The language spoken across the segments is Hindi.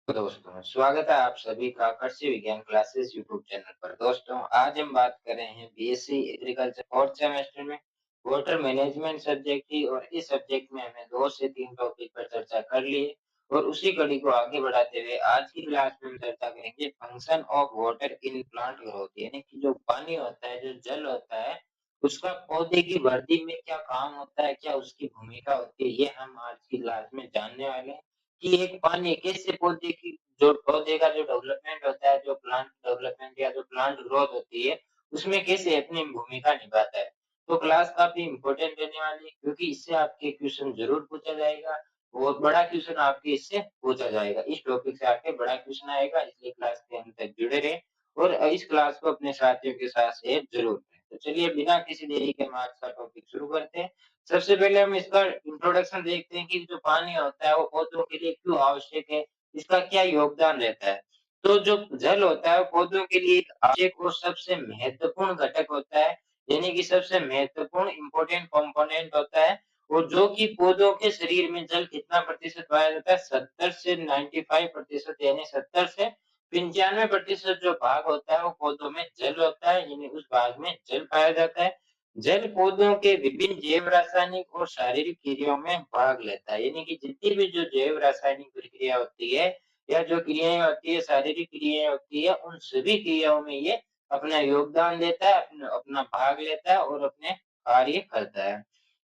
तो दोस्तों, स्वागत है आप सभी का कृषि विज्ञान क्लासेस यूट्यूब चैनल पर। दोस्तों, आज हम बात कर रहे हैं बीएससी एग्रीकल्चर फोर्थ सेमेस्टर में वाटर मैनेजमेंट सब्जेक्ट की। और इस सब्जेक्ट में हमने 2 से 3 टॉपिक पर चर्चा कर ली है। और उसी कड़ी को आगे बढ़ाते हुए आज की क्लास में हम चर्चा करेंगे function of water in plant growth, यानी कि जो पानी होता है, जो जल होता है, उसका पौधे की वृद्धि में क्या काम होता है, क्या उसकी भूमिका होती है, ये हम आज की क्लास में जानने वाले हैं। कि एक पानी कैसे पौधे की जो पौधे का जो डेवलपमेंट होता है, जो प्लांट डेवलपमेंट या जो प्लांट ग्रोथ होती है, उसमें कैसे अपनी भूमिका निभाता है। तो क्लास काफ़ी इम्पोर्टेंट रहने वाली है, क्योंकि इससे आपके क्वेश्चन ज़रूर पूछा जाएगा। और बड़ा क्वेश्चन आपके इससे पूछा जाएगा। इस टॉपिक से आपके बड़ा क्वेश्चन आएगा, इसलिए क्लास के अंत तक जुड़े रहें और इस क्लास को अपने साथियों के साथ शेयर ज़रूर करें। तो चलिए बिना किसी देरी के हम आज का टॉपिक शुरू करते हैं। सबसे पहले हम इसका इंट्रोडक्शन देखते हैं कि जो पानी होता है वो पौधों के लिए क्यों आवश्यक है, इसका क्या योगदान रहता है। तो जो जल होता है वो पौधों के लिए एक आवश्यक और सबसे महत्वपूर्ण घटक होता है, यानी कि सबसे महत्वपूर्ण इम्पोर्टेंट कंपोनेंट होता है। और जो कि पौधों के शरीर में जल कितना प्रतिशत पाया जाता है, 70 से 95% यानी 70 से 95% जो भाग होता है वो पौधों में जल होता है, यानी उस भाग में जल पाया जाता है। जल पौधों के विभिन्न जैव रासायनिक और शारीरिक क्रियाओं में भाग लेता है, यानी कि जितनी भी जो जैव रासायनिक प्रक्रिया होती है या जो क्रियाएं होती है, शारीरिक क्रियाएं होती है, उन सभी क्रियाओं में ये अपना योगदान देता है, अपना अपना भाग लेता है और अपने कार्य करता है।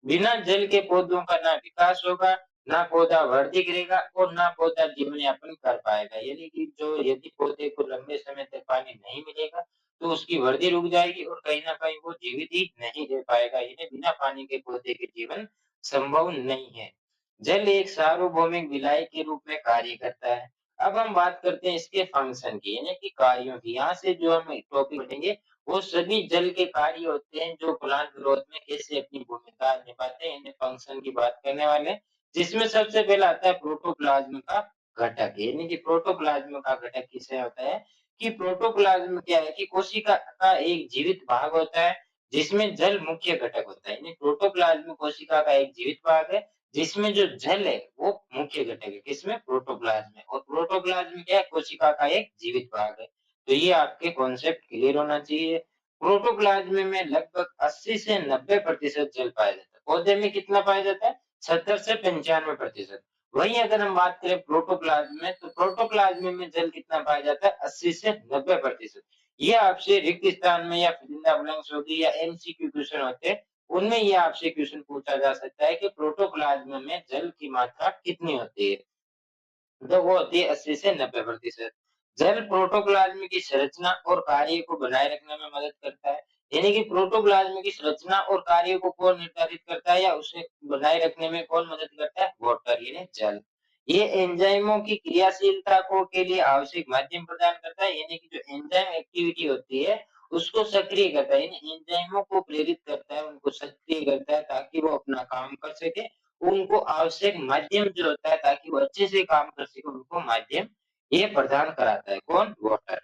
बिना जल के पौधों का ना विकास होगा, ना पौधा वृद्धि करेगा और ना पौधा जीवन यापन कर पाएगा। यानी कि जो यदि पौधे को लंबे समय तक पानी नहीं मिलेगा तो उसकी वृद्धि रुक जाएगी और कहीं न कहीं वो जीवित ही नहीं रह पाएगा। यानी बिना पानी के पौधे के जीवन संभव नहीं है। जल एक सार्वभौमिक विलायक के रूप में कार्य करता है। अब हम बात करते हैं इसके फंक्शन की, यानी कि कार्यों की। यहाँ से जो हम टॉपिक पढ़ेंगे वो सभी जल के कार्य होते हैं, जो प्लांट ग्रोथ में कैसे अपनी भूमिका निभाते हैं, इन्हें फंक्शन की बात करने वाले हैं। जिसमें सबसे पहला आता है प्रोटोप्लाज्म का घटक, यानी कि प्रोटोप्लाज्म का घटक किसे होता है कि प्रोटोप्लाज्म क्या है कि कोशिका का एक जीवित भाग होता है, जिसमें जल मुख्य घटक होता है। यानी प्रोटोप्लाज्म कोशिका का एक जीवित भाग है, जिसमें जो जल है वो मुख्य घटक है। किसमें? प्रोटोप्लाज्म में। और प्रोटोप्लाज्म क्या है? कोशिका का एक जीवित भाग है। तो ये आपके कॉन्सेप्ट क्लियर होना चाहिए। प्रोटोप्लाज्म में लगभग 80 से 90% जल पाया जाता है। पौधे में कितना पाया जाता है? 70 से 95%। वहीं अगर हम बात करें प्रोटोप्लाज्म में, तो प्रोटोप्लाज्म में जल कितना पाया जाता है? 80 से 90%। ये आपसे रिक्त स्थान में या फिलिंदा ब्लैंक्स होगी या एमसीक्यू क्वेश्चन होते हैं, उनमें ये आपसे क्वेश्चन पूछा जा सकता है कि प्रोटोप्लाज्म में जल की मात्रा कितनी होती है? तो वो होती है 80 से 90%। जल प्रोटोप्लाज्म की संरचना और कार्य को बनाए रखने में मदद करता है। यानी कि प्रोटोप्लाज्म की संरचना और कार्य को कौन निर्धारित करता है या उसे बनाए रखने में कौन मदद करता है? वाटर यानी जल। ये एंजाइमों की क्रियाशीलता को के लिए आवश्यक माध्यम प्रदान करता है, यानी कि जो एंजाइम एक्टिविटी होती है उसको सक्रिय करता है, यानी एंजाइमों को प्रेरित करता है, उनको सक्रिय करता है ताकि वो अपना काम कर सके। उनको आवश्यक माध्यम जो होता है ताकि वो अच्छे से काम कर सके, उनको माध्यम ये प्रदान कराता है। कौन? वाटर।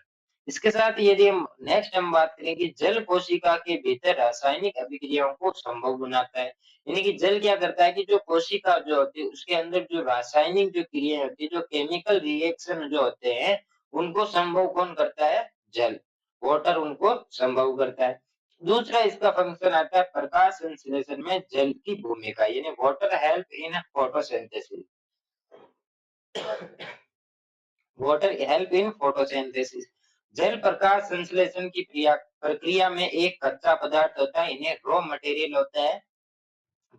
इसके साथ यदि हम नेक्स्ट हम बात करें कि जल कोशिका के भीतर रासायनिक अभिक्रियाओं को संभव बनाता है। यानी कि जल क्या करता है कि जो कोशिका जो होती है उसके अंदर जो रासायनिक जो क्रियाएं होती है, जो केमिकल रिएक्शन जो होते हैं, उनको संभव कौन करता है? जल। वाटर उनको संभव करता है। दूसरा इसका फंक्शन आता है प्रकाश संश्लेषण में जल की भूमिका, यानी water help in photosynthesis. Water help in photosynthesis. जल प्रकाश संश्लेषण की प्रक्रिया में एक कच्चा पदार्थ होता है, इन्हें रॉ मटेरियल होता है।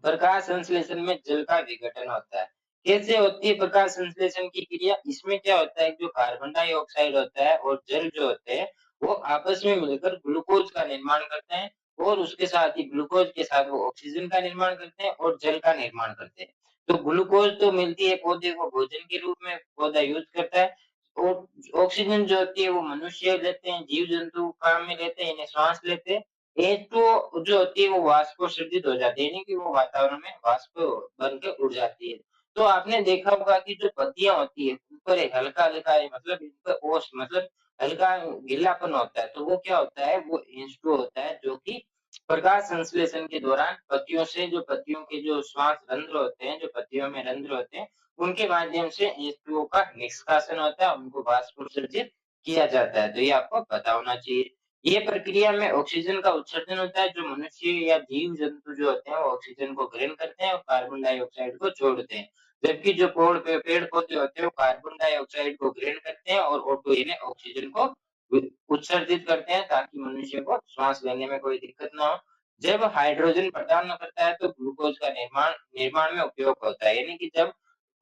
प्रकाश संश्लेषण में जल का विघटन होता है। कैसे होती है प्रकाश संश्लेषण की क्रिया? इसमें क्या होता है, जो कार्बन डाइऑक्साइड होता है और जल जो होते हैं वो आपस में मिलकर ग्लूकोज का निर्माण करते हैं। और उसके साथ ही ग्लूकोज के साथ वो ऑक्सीजन का निर्माण करते हैं और जल का निर्माण करते हैं। तो ग्लूकोज तो मिलती है पौधे को भोजन के रूप में, पौधा यूज करता है। और ऑक्सीजन जो होती है वो मनुष्य लेते हैं, जीव जंतु काम में लेते हैं, इन्हें श्वास लेते हैं। H2O जो होती है वो वाष्पोत्सर्जित हो जाती है, यानी कि वो वातावरण में वाष्प बन के उड़ जाती है। तो आपने देखा होगा कि जो पत्तियां होती है उन पर एक हल्का हल्का मतलब इन पर ओस मतलब हल्का गीलापन होता है। तो वो क्या होता है? वो H2O होता है, जो कि प्रकाश संश्लेषण के दौरान पत्तियों से जो पत्तियों के जो श्वास रंध्र होते हैं, जो पत्तियों में रंध्र होते हैं, उनके माध्यम से H2O का निष्कासन होता है, उनको वाष्प उत्सर्जित किया जाता है। तो ये आपको पता होना चाहिए। ये प्रक्रिया में ऑक्सीजन का उत्सर्जन होता है, जो मनुष्य या जीव-जंतु जो होते हैं, वो ऑक्सीजन को ग्रहण करते हैं और कार्बन डाइऑक्साइड को छोड़ते हैं। जबकि जो पेड़-पौधे होते हैं, वो कार्बन डाइऑक्साइड को ग्रहण करते हैं और O2 यानी ऑक्सीजन को उ उत्सर्जित करते हैं, ताकि मनुष्य को श्वास लेने में कोई दिक्कत ना हो। जब हाइड्रोजन प्रदान करता है, तो ग्लूकोज का निर्माण निर्माण में उपयोग होता है, यानी कि जब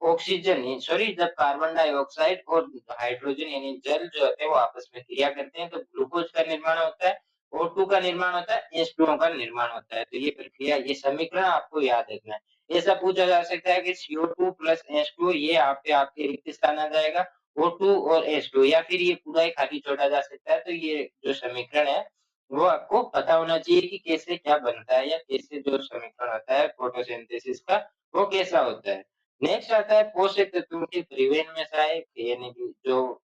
जब कार्बन डाइऑक्साइड और हाइड्रोजन यानी जल जो होते हैं वो आपस में क्रिया करते हैं, तो ग्लूकोज का निर्माण होता है, O2 का निर्माण होता है, H2O का निर्माण होता है। तो ये प्रक्रिया, ये समीकरण आपको याद रखना है। ऐसा पूछा जा सकता है कि CO2 प्लस H2O, ये आपके रिक्त स्थान आ जाएगा, O2 और H2O, या फिर ये पूरा ही खाली छोड़ा जा सकता है। तो ये जो समीकरण है, वो आपको पता होना चाहिए कि कैसे क्या बनता है, या कैसे जो समीकरण होता है फोटोसिंथेसिस का, वो कैसा होता है। नेक्स्ट आता है पोषक तत्वों के परिवहन में सहायक, यानी कि जो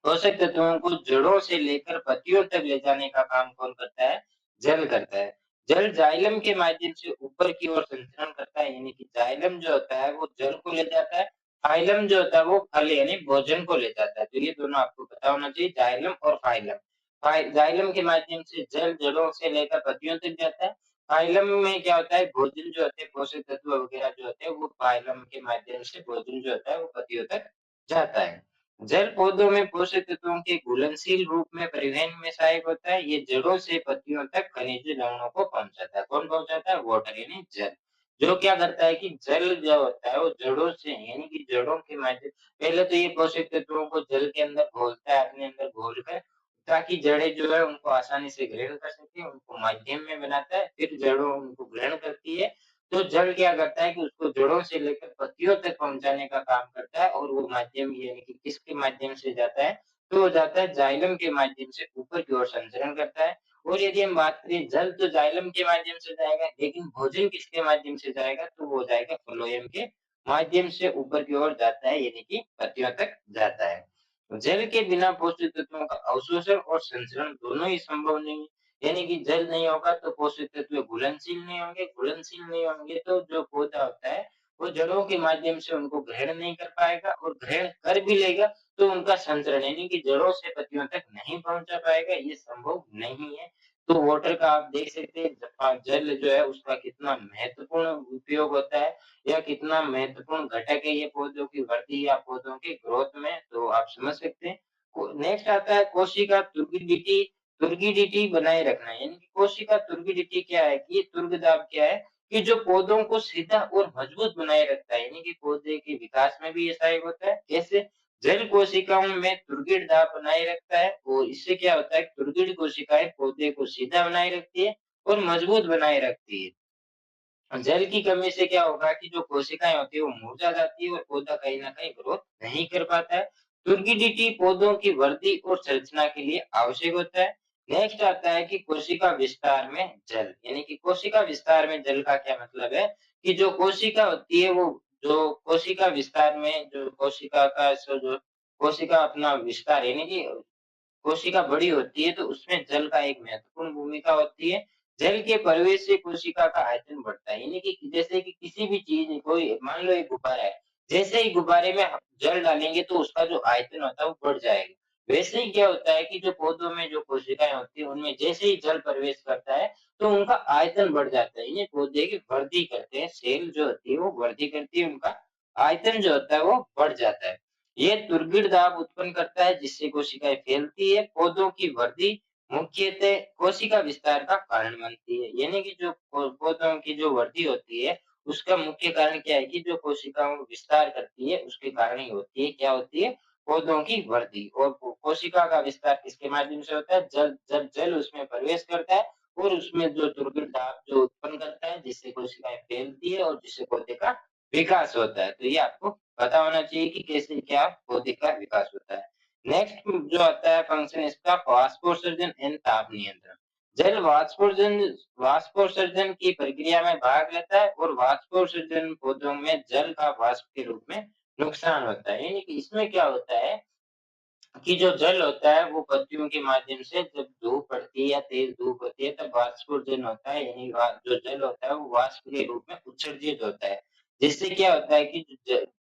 पोषक तत्वों को जड़ों से लेकर पत्तियों तक ले जाने का काम कौन करता है? जल करता है। जल जाइलम के माध्यम से ऊपर की ओर संचरण करता है, यानी कि जाइलम जो होता है वो जल को ले जाता है, फाइलम जो होता है वो फल यानी भोजन को ले जाता है। तो ये दोनों आपको पता होना चाहिए, जाइलम और फाइलम। जाइलम के माध्यम से जल जड़ों से लेकर पत्तियों तक जाता है। फाइलम में क्या होता है, भोजन जो होते हैं, पोषक तत्व वगैरह जो होते हैं, वो फाइलम के माध्यम से भोजन जो होता है वो पत्तियों तक जाता है। जल पौधों में पोषक तत्वों के घुलनशील रूप में परिवहन में सहायक होता है। ये जड़ों से पत्तियों तक खनिज लवणों को पहुंचाता है। कौन पहुंचाता है? वाटर यानी जल। जो क्या करता है कि जल जो होता है वो जड़ों से, यानी कि जड़ों के माध्यम, पहले तो ये पोषक तत्वों को जल के अंदर घोलता है, अपने अंदर घोल कर, ताकि जड़ें जो है उनको आसानी से ग्रहण कर सके, उनको माध्यम में बनाता है, फिर जड़ों उनको ग्रहण करती है। तो जल क्या करता है कि उसको जड़ों से लेकर पत्तियों तक पहुँचाने का काम करता है, और वो माध्यम यानी कि किसके माध्यम से जाता है? तो वो जाता है जाइलम के माध्यम से ऊपर की ओर संचरण करता है। और यदि हम बात करें, जल तो जाइलम के माध्यम से जाएगा, लेकिन भोजन किसके माध्यम से जाएगा? तो वो जाएगा फ्लोएम के माध्यम से ऊपर की ओर जाता है, यानी कि पत्तियों तक जाता है। जल के बिना पोषक तत्वों का अवशोषण और संचरण दोनों ही संभव नहीं है। यानी कि जल नहीं होगा तो पोषक तत्व घुलनशील नहीं होंगे, घुलनशील नहीं होंगे तो जो पौधा होता है वो जड़ों के माध्यम से उनको ग्रहण नहीं कर पाएगा, और ग्रहण कर भी लेगा तो उनका संचरण यानी कि जड़ों से पत्तियों तक नहीं पहुंचा पाएगा, ये संभव नहीं है। तो वाटर का आप देख सकते हैं, जल जो है उसका कितना महत्वपूर्ण उपयोग होता है, या कितना महत्वपूर्ण घटक है ये पौधों की वृद्धि या पौधों की ग्रोथ में, तो आप समझ सकते हैं। नेक्स्ट आता है कोशिका तुर्गिडिटी। तुर्गिडिटी बनाए रखना, यानी कि कोशिका तुर्गिडिटी क्या है कि ये तुर्गदाब क्या है कि जो पौधों को सीधा और मजबूत बनाए रखता है, यानी कि पौधे के विकास में भी ये सहायक होता है। कैसे? जल कोशिकाओं में तुर्गिड दाब बनाए रखता है, और इससे क्या होता है, तुर्गिड कोशिकाएं पौधे को सीधा बनाए रखती है और मजबूत बनाए रखती है। जल की कमी से क्या होगा कि जो कोशिकाएं होती है वो मुरझा जाती है, और पौधा कहीं न कहीं ग्रोथ नहीं कर पाता है। तुर्गिडिटी पौधों की वृद्धि और संरचना के लिए आवश्यक होता है। नेक्स्ट आता है कि कोशिका विस्तार में जल, यानी कि कोशिका विस्तार में जल का क्या मतलब है कि जो कोशिका होती है वो, जो कोशिका विस्तार में जो कोशिका का जो कोशिका अपना विस्तार यानी कि कोशिका बड़ी होती है, तो उसमें जल का एक महत्वपूर्ण भूमिका होती है। जल के प्रवेश से कोशिका का आयतन बढ़ता है, यानी कि जैसे कि किसी भी चीज़, कोई मान लो एक गुब्बारा है, जैसे ही गुब्बारे में हम जल डालेंगे तो उसका जो आयतन होता है वो बढ़ जाएगा। वैसे ही क्या होता है कि जो पौधों में जो कोशिकाएँ होती हैं, उनमें जैसे ही जल प्रवेश करता है, तो उनका आयतन बढ़ जाता है। यानी पौधे की वृद्धि करते हैं, सेल जो होती है वो वृद्धि करती है, उनका आयतन जो होता है वो बढ़ जाता है। ये दुर्गुण दाब उत्पन्न करता है, जिससे कोशिकाएं फैलती है। पौधों की वृद्धि मुख्यतः कोशिका विस्तार का कारण बनती है, यानी कि जो पौधों की जो वृद्धि होती है, उसका मुख्य कारण क्या है कि जो कोशिकाओं का विस्तार करती है उसके कारण ही होती है। क्या होती है? पौधों की वृद्धि। और कोशिका का विस्तार किसके माध्यम से होता है? जल, जब जल उसमें प्रवेश करता है और उसमें जो दुर्गुण दाब जो उत्पन्न करता है, जिससे कोशिकाएं फैलती है और जिससे पौधे का विकास होता है। तो ये आपको पता होना चाहिए कि कैसे क्या पौधे का विकास होता है। नेक्स्ट जो आता है फंक्शन इसका, वाष्पोत्सर्जन एंड ताप नियंत्रण। जल वाष्पोत्सर्जन की प्रक्रिया में भाग लेता है, और वाष्पोत्सर्जन पौधों में जल का वाष्प के रूप में नुकसान होता है। यानी कि इसमें क्या होता है कि जो जल होता है वो पत्तियों के माध्यम से, जब धूप पड़ती है या तेज धूप होती है, तब वाष्पोत्सर्जन होता है, यानी जो जल होता है वो वाष्प के रूप में उत्सर्जित होता है। जिससे क्या होता है कि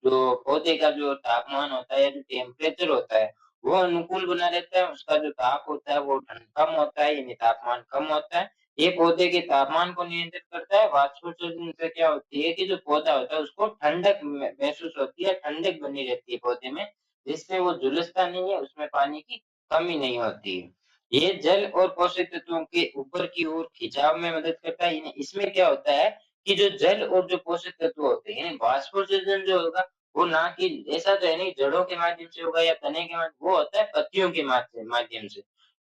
जो पौधे का जो तापमान होता है या जो टेम्परेचर होता है, वो अनुकूल बना रहता है, उसका जो ताप होता है वो कम होता है यानी तापमान कम होता है। ये पौधे के तापमान को नियंत्रित करता है, वाष्पोत्सर्जन से क्या होती है कि जो पौधा होता है उसको ठंडक महसूस होती है, ठंडक बनी रहती है पौधे में, जिससे वो झुलसता नहीं है, उसमें पानी की कमी नहीं होती है। ये जल और पोषक तत्वों के ऊपर की ओर खिंचाव में मदद करता है, यानी इसमें क्या होता है कि जो जल और जो पोषक तत्व होते हैं, वाष्पोत्सर्जन जो होगा वो ना कि ऐसा तो है नहीं जड़ों के माध्यम से होगा या तने के माध्यम, वो होता है पत्तियों के माध्यम से।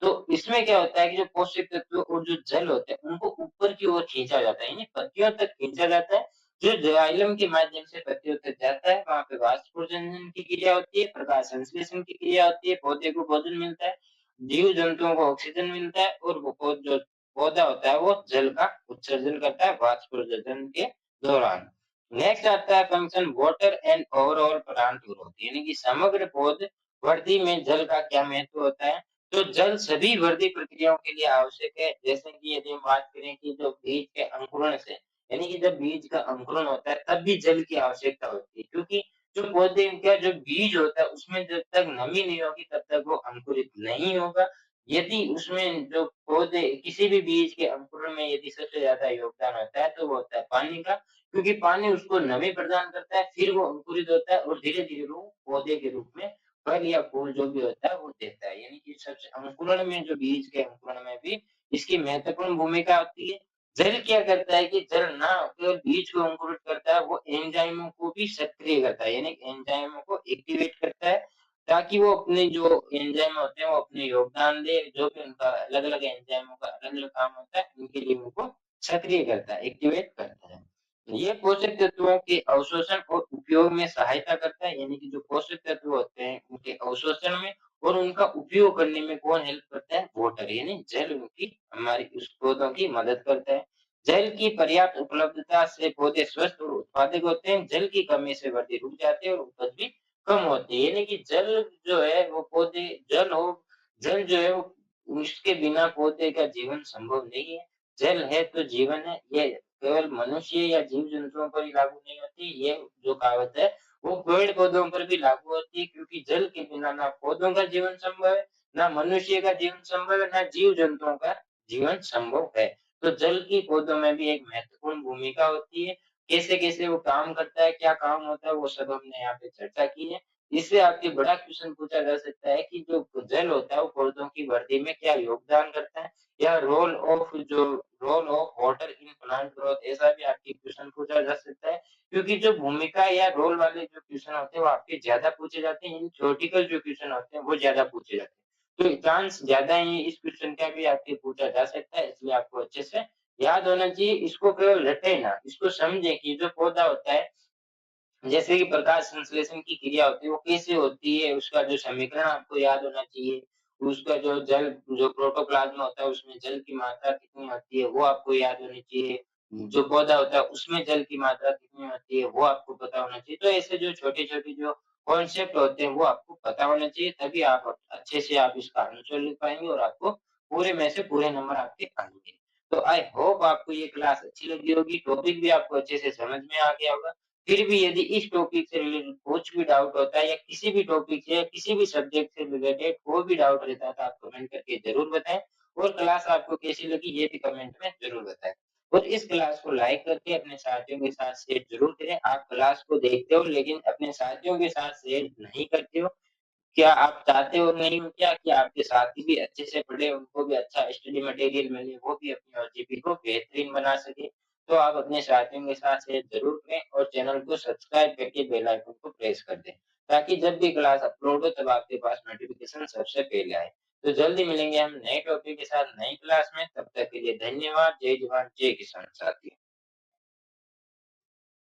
तो इसमें क्या होता है कि जो पोषक तत्व और जो जल होते हैं उनको ऊपर की ओर खींचा जाता है, यानी पत्तियों तक खींचा जाता है। जो जाइलम के माध्यम से पत्तियों तक जाता है, वहां पे वाष्पोत्सर्जन की क्रिया होती है, प्रकाश संश्लेषण की क्रिया होती है, पौधे को भोजन मिलता है, जीव जंतुओं को ऑक्सीजन मिलता है, और वो जो पौधा होता है वो जल का उत्सर्जन करता है वाष्पोत्सर्जन के दौरान। नेक्स्ट आता है function water and overall plant growth, यानी कि समग्र पौध वृद्धि में जल का क्या महत्व होता है। तो जल सभी वृद्धि प्रक्रियाओं के लिए आवश्यक है। जैसे कि यदि हम बात करें कि जो बीज के अंकुरण से, यानी कि जब बीज का अंकुरण होता है तब भी जल की आवश्यकता होती है, क्योंकि जो पौधे का जो बीज होता है उसमें जब तक नमी नहीं होगी तब तक वो अंकुरित नहीं होगा। यदि उसमें जो पौधे किसी भी बीज के अंकुरण में यदि सबसे ज्यादा योगदान होता है तो वो होता है पानी का, क्योंकि पानी उसको नमी प्रदान करता है, फिर वो अंकुरित होता है और धीरे-धीरे वो पौधे के रूप में फल या फूल जो भी होता है वो देता है। यानी कि सबसे अंकुरण में जो बीज के अंकुरण में भी इसकी महत्वपूर्ण भूमिका होती है। जल क्या करता है कि जल ना केवल बीज को अंकुरित करता है, वो एंजाइमों को भी सक्रिय करता है, यानी एंजाइमों को एक्टिवेट करता है, ताकि वो अपने जो एंजाइम होते हैं वो अपने योगदान दे, जो भी उनका अलग-अलग एंजाइमों का अलग-अलग काम होता है, उनके लिए उनको सक्रिय करता है, एक्टिवेट करता है। ये पोषक तत्वों के अवशोषण और उपयोग में सहायता करता है, यानी कि जो पोषक तत्व होते हैं उनके अवशोषण में और उनका उपयोग करने में कौन हेल्प करता है, वाटर यानी जल उनकी हमारी उस पौधों की मदद करता है। जल की पर्याप्त उपलब्धता से पौधे स्वस्थ और उत्पादक होते हैं, जल की कमी से वृद्धि रुक जाती है और उपज भी कम होती है। यानी कि जल जो है वो पौधे, जल जो है वो उसके बिना पौधे का जीवन संभव नहीं है। जल है तो जीवन है, ये केवल मनुष्य या जीव जंतुओं पर ही लागू नहीं होती, ये जो कहावत है वो पेड़ पौधों पर भी लागू होती है, क्योंकि जल के बिना ना पौधों का जीवन संभव है, ना मनुष्य का जीवन संभव है, ना जीव जंतुओं का जीवन संभव है। तो जल की पौधों में भी एक महत्वपूर्ण भूमिका होती है। कैसे कैसे वो काम करता है, क्या काम होता है, वो सब हमने यहाँ पे चर्चा की है। इससे आपके बड़ा क्वेश्चन पूछा जा सकता है कि जो जल होता है वो पौधों की वृद्धि में क्या योगदान करता है, या role of water in plant growth, ऐसा भी आपके क्वेश्चन पूछा जा सकता है। क्योंकि जो भूमिका या रोल वाले जो क्वेश्चन होते हैं वो आपके ज्यादा पूछे जाते हैं, इन थ्योरेटिकल जो क्वेश्चन होते हैं वो ज्यादा पूछे जाते हैं। तो चांस ज्यादा है इस क्वेश्चन का भी आपके पूछा जा सकता है, इसलिए आपको अच्छे से याद होना चाहिए। इसको केवल रटे ना, इसको समझे कि जो पौधा होता है, जैसे कि प्रकाश संश्लेषण की क्रिया होती है वो कैसे होती है, उसका जो समीकरण आपको याद होना चाहिए। उसका जो प्रोटोप्लाज्म होता है उसमें जल की मात्रा कितनी होती है वो आपको याद होनी चाहिए। जो पौधा होता है उसमें जल की मात्रा कितनी होती है वो आपको पता होना चाहिए। तो ऐसे जो छोटे-छोटे जो कॉन्सेप्ट होते हैं वो आपको पता होना चाहिए, तभी आप अच्छे से आप इसका आंसर लिख पाएँगे और आपको पूरे में से पूरे नंबर आपके आएँगे। तो आई होप आपको ये क्लास अच्छी लगी होगी, टॉपिक भी आपको अच्छे से समझ में आ गया होगा। फिर भी यदि इस टॉपिक से रिलेटेड कुछ भी डाउट होता है या किसी भी टॉपिक से, किसी भी सब्जेक्ट से रिलेटेड कोई भी डाउट रहता है तो आप कमेंट करके ज़रूर बताएँ, और क्लास आपको कैसी लगी ये भी कमेंट में ज़रूर बताएँ। और इस क्लास को लाइक करके अपने साथियों के साथ शेयर ज़रूर करें। आप क्लास को देखते हो लेकिन अपने साथियों के साथ शेयर नहीं करते हो। क्या आप चाहते हो नहीं हो क्या कि आपके साथी भी अच्छे से पढ़े, उनको भी अच्छा स्टडी मटेरियल मिले, वो भी अपनी ओजीपी को बेहतरीन बना सके? तो आप अपने साथियों के साथ शेयर ज़रूर करें और चैनल को सब्सक्राइब करके बेल आइकन को प्रेस कर दें, ताकि जब भी क्लास अपलोड हो तब आपके पास नोटिफ़िकेशन सबसे पहले आए। तो जल्दी मिलेंगे हम नए टॉपिक के साथ नई क्लास में, तब तक के लिए धन्यवाद। जय जवान, जय किसान साथियों।